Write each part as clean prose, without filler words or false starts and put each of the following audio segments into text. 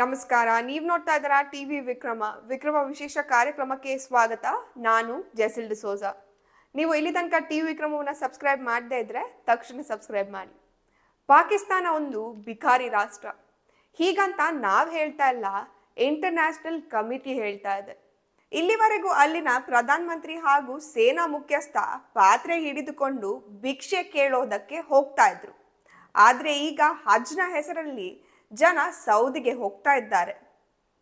ನಮಸ್ಕಾರ. ನೀವು ನೋಡ್ತಾ ಇದ್ದೀರಾ ಟಿವಿ ವಿಕ್ರಮ ವಿಶೇಷ ಕಾರ್ಯಕ್ರಮಕ್ಕೆ ಸ್ವಾಗತ. ನಾನು ಜೆಸಿಲ್ ಡಿಸೋಜ. ನೀವು ಇಲ್ಲಿ ತನಕ ಟಿವಿ ವಿಕ್ರಮವನ್ನು ಸಬ್ಸ್ಕ್ರೈಬ್ ಮಾಡದೇ ಇದ್ರೆ ತಕ್ಷಣ ಸಬ್ಸ್ಕ್ರೈಬ್ ಮಾಡಿ. ಪಾಕಿಸ್ತಾನ ಒಂದು ಬಿಕಾರಿ ರಾಷ್ಟ್ರ ಹೀಗಂತ ನಾವು ಹೇಳ್ತಾ ಇಲ್ಲ, ಇಂಟರ್ನ್ಯಾಷನಲ್ ಕಮಿಟಿ ಹೇಳ್ತಾ ಇದೆ. ಇಲ್ಲಿವರೆಗೂ ಅಲ್ಲಿನ ಪ್ರಧಾನಮಂತ್ರಿ ಹಾಗೂ ಸೇನಾ ಮುಖ್ಯಸ್ಥ ಪಾತ್ರೆ ಹಿಡಿದುಕೊಂಡು ಭಿಕ್ಷೆ ಕೇಳೋದಕ್ಕೆ ಹೋಗ್ತಾ ಇದ್ರು. ಆದ್ರೆ ಈಗ ಹಜ್ನ ಹೆಸರಲ್ಲಿ ಜನ ಸೌದಿಗೆ ಹೋಗ್ತಾ ಇದ್ದಾರೆ.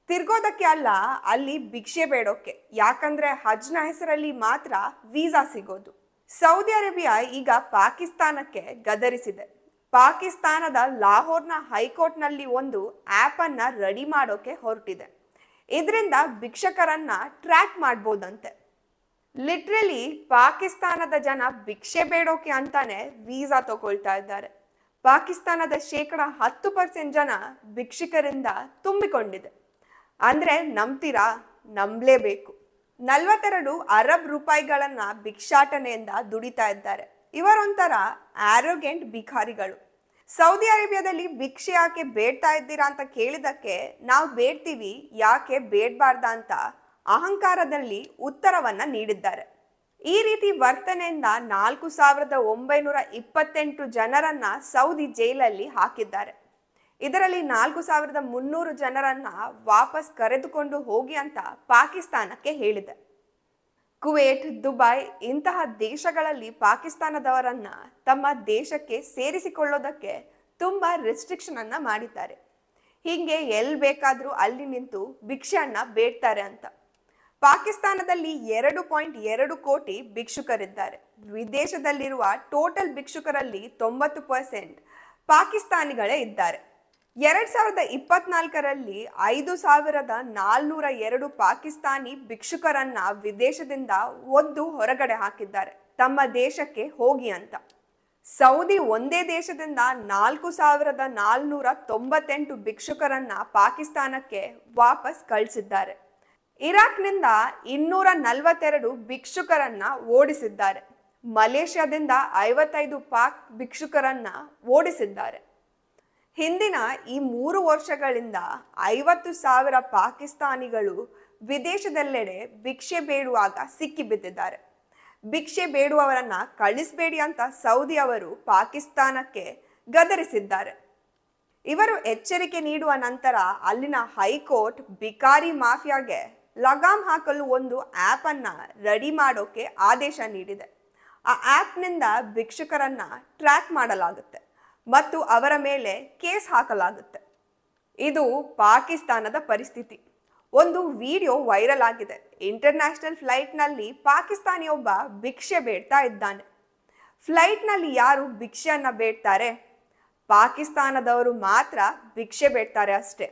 ತಿರ್ಗೋದಕ್ಕೆ ಅಲ್ಲ, ಅಲ್ಲಿ ಭಿಕ್ಷೆ ಬೇಡೋಕೆ. ಯಾಕಂದ್ರೆ ಹಜ್ನ ಹೆಸರಲ್ಲಿ ಮಾತ್ರ ವೀಸಾ ಸಿಗೋದು. ಸೌದಿ ಅರೇಬಿಯಾ ಈಗ ಪಾಕಿಸ್ತಾನಕ್ಕೆ ಗದರಿಸಿದೆ. ಪಾಕಿಸ್ತಾನದ ಲಾಹೋರ್ನ ಹೈಕೋರ್ಟ್ನಲ್ಲಿ ಒಂದು ಆ್ಯಪ್ ಅನ್ನ ರೆಡಿ ಮಾಡೋಕೆ ಹೊರಟಿದೆ. ಇದರಿಂದ ಭಿಕ್ಷಕರನ್ನ ಟ್ರ್ಯಾಕ್ ಮಾಡ್ಬೋದಂತೆ. ಲಿಟ್ರಲಿ ಪಾಕಿಸ್ತಾನದ ಜನ ಭಿಕ್ಷೆ ಬೇಡೋಕೆ ಅಂತಾನೆ ವೀಸಾ ತಗೊಳ್ತಾ ಇದ್ದಾರೆ. ಪಾಕಿಸ್ತಾನದ 10% ಜನ ಭಿಕ್ಷುಕರಿಂದ ತುಂಬಿಕೊಂಡಿದೆ. ಅಂದ್ರೆ ನಂಬ್ತೀರಾ? ನಂಬಲೇಬೇಕು. 42 ಅರಬ್ ರೂಪಾಯಿಗಳನ್ನ ಭಿಕ್ಷಾಟನೆಯಿಂದ ದುಡಿತಾ ಇದ್ದಾರೆ. ಇವರೊಂಥರ ಆರೋಗ್ಯಂಟ್ ಭಿಕಾರಿಗಳು. ಸೌದಿ ಅರೇಬಿಯಾದಲ್ಲಿ ಭಿಕ್ಷೆ ಯಾಕೆ ಬೇಡ್ತಾ ಇದ್ದೀರಾ ಅಂತ ಕೇಳಿದಕ್ಕೆ ನಾವು ಬೇಡ್ತೀವಿ, ಯಾಕೆ ಬೇಡಬಾರ್ದ ಅಂತ ಅಹಂಕಾರದಲ್ಲಿ ಉತ್ತರವನ್ನ ನೀಡಿದ್ದಾರೆ. ಈ ರೀತಿ ವರ್ತನೆಯಿಂದ 4928 ಜನರನ್ನ ಸೌದಿ ಜೈಲಲ್ಲಿ ಹಾಕಿದ್ದಾರೆ. ಇದರಲ್ಲಿ 4300 ಜನರನ್ನ ವಾಪಸ್ ಕರೆದುಕೊಂಡು ಹೋಗಿ ಅಂತ ಪಾಕಿಸ್ತಾನಕ್ಕೆ ಹೇಳಿದೆ. ಕುವೈಟ್, ದುಬೈ ಇಂತಹ ದೇಶಗಳಲ್ಲಿ ಪಾಕಿಸ್ತಾನದವರನ್ನ ತಮ್ಮ ದೇಶಕ್ಕೆ ಸೇರಿಸಿಕೊಳ್ಳೋದಕ್ಕೆ ತುಂಬಾ ರೆಸ್ಟ್ರಿಕ್ಷನ್ ಅನ್ನ ಮಾಡಿದ್ದಾರೆ. ಹೀಗೆ ಎಲ್ಲಿ ಬೇಕಾದ್ರೂ ಅಲ್ಲಿ ನಿಂತು ಭಿಕ್ಷೆಯನ್ನ ಬೇಡ್ತಾರೆ ಅಂತ. ಪಾಕಿಸ್ತಾನದಲ್ಲಿ 2.2 ಕೋಟಿ ಭಿಕ್ಷುಕರಿದ್ದಾರೆ. ವಿದೇಶದಲ್ಲಿರುವ ಟೋಟಲ್ ಭಿಕ್ಷುಕರಲ್ಲಿ 90% ಪಾಕಿಸ್ತಾನಿಗಳೇ ಇದ್ದಾರೆ. 2024ರಲ್ಲಿ 5402 ಪಾಕಿಸ್ತಾನಿ ಭಿಕ್ಷುಕರನ್ನ ವಿದೇಶದಿಂದ ಒದ್ದು ಹೊರಗಡೆ ಹಾಕಿದ್ದಾರೆ, ತಮ್ಮ ದೇಶಕ್ಕೆ ಹೋಗಿ ಅಂತ. ಸೌದಿ ಒಂದೇ ದೇಶದಿಂದ 4498 ಭಿಕ್ಷುಕರನ್ನ ಪಾಕಿಸ್ತಾನಕ್ಕೆ ವಾಪಸ್ ಕಳಿಸಿದ್ದಾರೆ. ಇರಾಕ್ನಿಂದ 242 ಭಿಕ್ಷುಕರನ್ನ ಓಡಿಸಿದ್ದಾರೆ. ಮಲೇಷ್ಯಾದಿಂದ 55 ಪಾಕ್ ಭಿಕ್ಷುಕರನ್ನ ಓಡಿಸಿದ್ದಾರೆ. ಹಿಂದಿನ ಈ 3 ವರ್ಷಗಳಿಂದ 50,000 ಪಾಕಿಸ್ತಾನಿಗಳು ವಿದೇಶದೆಲ್ಲೆಡೆ ಭಿಕ್ಷೆ ಬೇಡುವಾಗ ಸಿಕ್ಕಿಬಿದ್ದಿದ್ದಾರೆ. ಭಿಕ್ಷೆ ಬೇಡುವವರನ್ನ ಕಳಿಸಬೇಡಿ ಅಂತ ಸೌದಿ ಅವರು ಪಾಕಿಸ್ತಾನಕ್ಕೆ ಗದರಿಸಿದ್ದಾರೆ. ಇವರು ಎಚ್ಚರಿಕೆ ನೀಡುವ ನಂತರ ಅಲ್ಲಿನ ಹೈಕೋರ್ಟ್ ಬಿಕಾರಿ ಮಾಫಿಯಾಗೆ ಲಗಾಮ್ ಹಾಕಲು ಒಂದು ಆ್ಯಪ್ ಅನ್ನ ರೆಡಿ ಮಾಡೋಕೆ ಆದೇಶ ನೀಡಿದೆ. ಆ ಆ್ಯಪ್ನಿಂದ ಭಿಕ್ಷುಕರನ್ನ ಟ್ರ್ಯಾಕ್ ಮಾಡಲಾಗುತ್ತೆ ಮತ್ತು ಅವರ ಮೇಲೆ ಕೇಸ್ ಹಾಕಲಾಗುತ್ತೆ. ಇದು ಪಾಕಿಸ್ತಾನದ ಪರಿಸ್ಥಿತಿ. ಒಂದು ವಿಡಿಯೋ ವೈರಲ್ ಆಗಿದೆ. ಇಂಟರ್ನ್ಯಾಷನಲ್ ಫ್ಲೈಟ್ನಲ್ಲಿ ಪಾಕಿಸ್ತಾನಿಯೊಬ್ಬ ಭಿಕ್ಷೆ ಬೇಡ್ತಾ ಇದ್ದಾನೆ. ಫ್ಲೈಟ್ನಲ್ಲಿ ಯಾರು ಭಿಕ್ಷೆಯನ್ನ ಬೇಡ್ತಾರೆ? ಪಾಕಿಸ್ತಾನದವರು ಮಾತ್ರ ಭಿಕ್ಷೆ ಬೇಡ್ತಾರೆ ಅಷ್ಟೇ.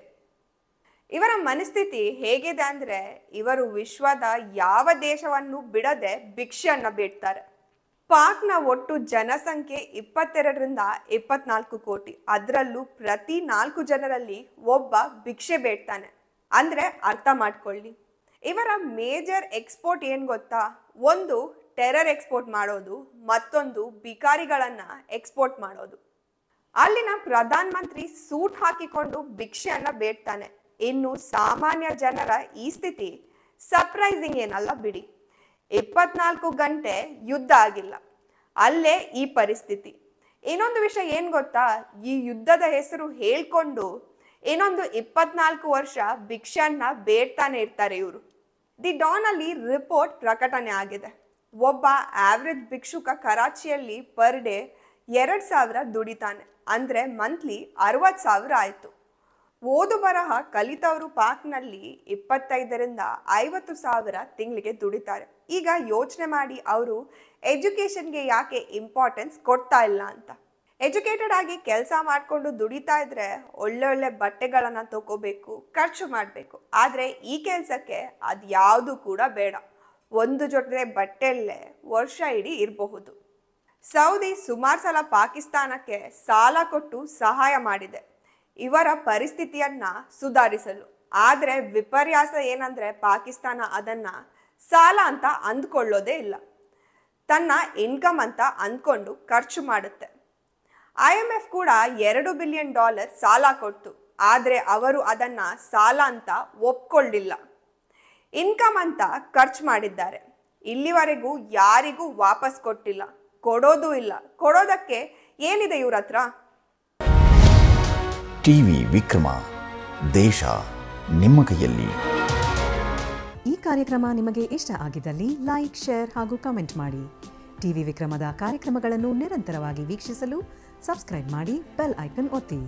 ಇವರ ಮನಸ್ಥಿತಿ ಹೇಗಿದೆ ಅಂದ್ರೆ, ಇವರು ವಿಶ್ವದ ಯಾವ ದೇಶವನ್ನು ಬಿಡದೆ ಭಿಕ್ಷೆಯನ್ನ ಬೇಡ್ತಾರೆ. ಪಾಕ್ನ ಒಟ್ಟು ಜನಸಂಖ್ಯೆ 22ರಿಂದ 24 ಕೋಟಿ. ಅದರಲ್ಲೂ ಪ್ರತಿ 4 ಜನರಲ್ಲಿ ಒಬ್ಬ ಭಿಕ್ಷೆ ಬೇಡ್ತಾನೆ. ಅಂದ್ರೆ ಅರ್ಥ ಮಾಡ್ಕೊಳ್ಳಿ. ಇವರ ಮೇಜರ್ ಎಕ್ಸ್ಪೋರ್ಟ್ ಏನ್ ಗೊತ್ತಾ? ಒಂದು ಟೆರರ್ ಎಕ್ಸ್ಪೋರ್ಟ್ ಮಾಡೋದು, ಮತ್ತೊಂದು ಭಿಕಾರಿಗಳನ್ನ ಎಕ್ಸ್ಪೋರ್ಟ್ ಮಾಡೋದು. ಅಲ್ಲಿನ ಪ್ರಧಾನ ಮಂತ್ರಿ ಸೂಟ್ ಹಾಕಿಕೊಂಡು ಭಿಕ್ಷೆಯನ್ನ ಬೇಡ್ತಾನೆ. ಇನ್ನು ಸಾಮಾನ್ಯ ಜನರ ಈ ಸ್ಥಿತಿ ಸರ್ಪ್ರೈಸಿಂಗ್ ಏನಲ್ಲ ಬಿಡಿ. 24 ಗಂಟೆ ಯುದ್ಧ ಆಗಿಲ್ಲ, ಅಲ್ಲೇ ಈ ಪರಿಸ್ಥಿತಿ. ಇನ್ನೊಂದು ವಿಷಯ ಏನ್ ಗೊತ್ತಾ? ಈ ಯುದ್ಧದ ಹೆಸರು ಹೇಳ್ಕೊಂಡು ಇನ್ನೊಂದು 24 ವರ್ಷ ಭಿಕ್ಷೆಯನ್ನ ಬೇಡ್ತಾನೆ ಇರ್ತಾರೆ ಇವರು. ದಿ ಡಾನ್ ಅಲ್ಲಿ ರಿಪೋರ್ಟ್ ಪ್ರಕಟಣೆ ಆಗಿದೆ. ಒಬ್ಬ ಆವ್ರೇಜ್ ಭಿಕ್ಷುಕ ಕರಾಚಿಯಲ್ಲಿ ಪರ್ ಡೇ 2000 ದುಡಿತಾನೆ. ಅಂದ್ರೆ ಮಂತ್ಲಿ 60,000 ಆಯ್ತು. ಓದು ಬರಹ ಕಲಿತವರು ಪಾಕ್ನಲ್ಲಿ 25ರಿಂದ 50,000 ತಿಂಗಳಿಗೆ ದುಡಿತಾರೆ. ಈಗ ಯೋಚನೆ ಮಾಡಿ, ಅವರು ಎಜುಕೇಶನ್ಗೆ ಯಾಕೆ ಇಂಪಾರ್ಟೆನ್ಸ್ ಕೊಡ್ತಾ ಇಲ್ಲ ಅಂತ. ಎಜುಕೇಟೆಡ್ ಆಗಿ ಕೆಲಸ ಮಾಡಿಕೊಂಡು ದುಡಿತಾ ಇದ್ರೆ ಒಳ್ಳೊಳ್ಳೆ ಬಟ್ಟೆಗಳನ್ನ ತಗೋಬೇಕು, ಖರ್ಚು ಮಾಡಬೇಕು. ಆದ್ರೆ ಈ ಕೆಲಸಕ್ಕೆ ಅದು ಯಾವುದು ಕೂಡ ಬೇಡ. ಒಂದು ಜೊತೆ ಬಟ್ಟೆಯಲ್ಲೇ ವರ್ಷ ಇಡೀ ಇರಬಹುದು. ಸೌದಿ ಸುಮಾರು ಸಲ ಪಾಕಿಸ್ತಾನಕ್ಕೆ ಸಾಲ ಕೊಟ್ಟು ಸಹಾಯ ಮಾಡಿದೆ ಇವರ ಪರಿಸ್ಥಿತಿಯನ್ನ ಸುಧಾರಿಸಲು. ಆದ್ರೆ ವಿಪರ್ಯಾಸ ಏನಂದ್ರೆ, ಪಾಕಿಸ್ತಾನ ಅದನ್ನ ಸಾಲ ಅಂತ ಅಂದ್ಕೊಳ್ಳೋದೇ ಇಲ್ಲ. ತನ್ನ ಇನ್ಕಮ್ ಅಂತ ಅಂದ್ಕೊಂಡು ಖರ್ಚು ಮಾಡುತ್ತೆ. IMF ಕೂಡ $2 ಬಿಲಿಯನ್ ಸಾಲ ಕೊಡ್ತು. ಆದರೆ ಅವರು ಅದನ್ನ ಸಾಲ ಅಂತ ಒಪ್ಕೊಳ್ಳಿಲ್ಲ. ಇನ್ಕಮ್ ಅಂತ ಖರ್ಚು ಮಾಡಿದ್ದಾರೆ. ಇಲ್ಲಿವರೆಗೂ ಯಾರಿಗೂ ವಾಪಸ್ ಕೊಟ್ಟಿಲ್ಲ, ಕೊಡೋದು ಇಲ್ಲ. ಕೊಡೋದಕ್ಕೆ ಏನಿದೆ ಇವ್ರ ಹತ್ರ? ಟಿವಿ ವಿಕ್ರಮ, ದೇಶ ನಿಮ್ಮ ಕೈಯಲ್ಲಿ. ಈ ಕಾರ್ಯಕ್ರಮ ನಿಮಗೆ ಇಷ್ಟ ಆಗಿದ್ದಲ್ಲಿ ಲೈಕ್, ಶೇರ್ ಹಾಗೂ ಕಮೆಂಟ್ ಮಾಡಿ. ಟಿವಿ ವಿಕ್ರಮದ ಕಾರ್ಯಕ್ರಮಗಳನ್ನು ನಿರಂತರವಾಗಿ ವೀಕ್ಷಿಸಲು ಸಬ್ಸ್ಕ್ರೈಬ್ ಮಾಡಿ, ಬೆಲ್ ಐಕನ್ ಒತ್ತಿ.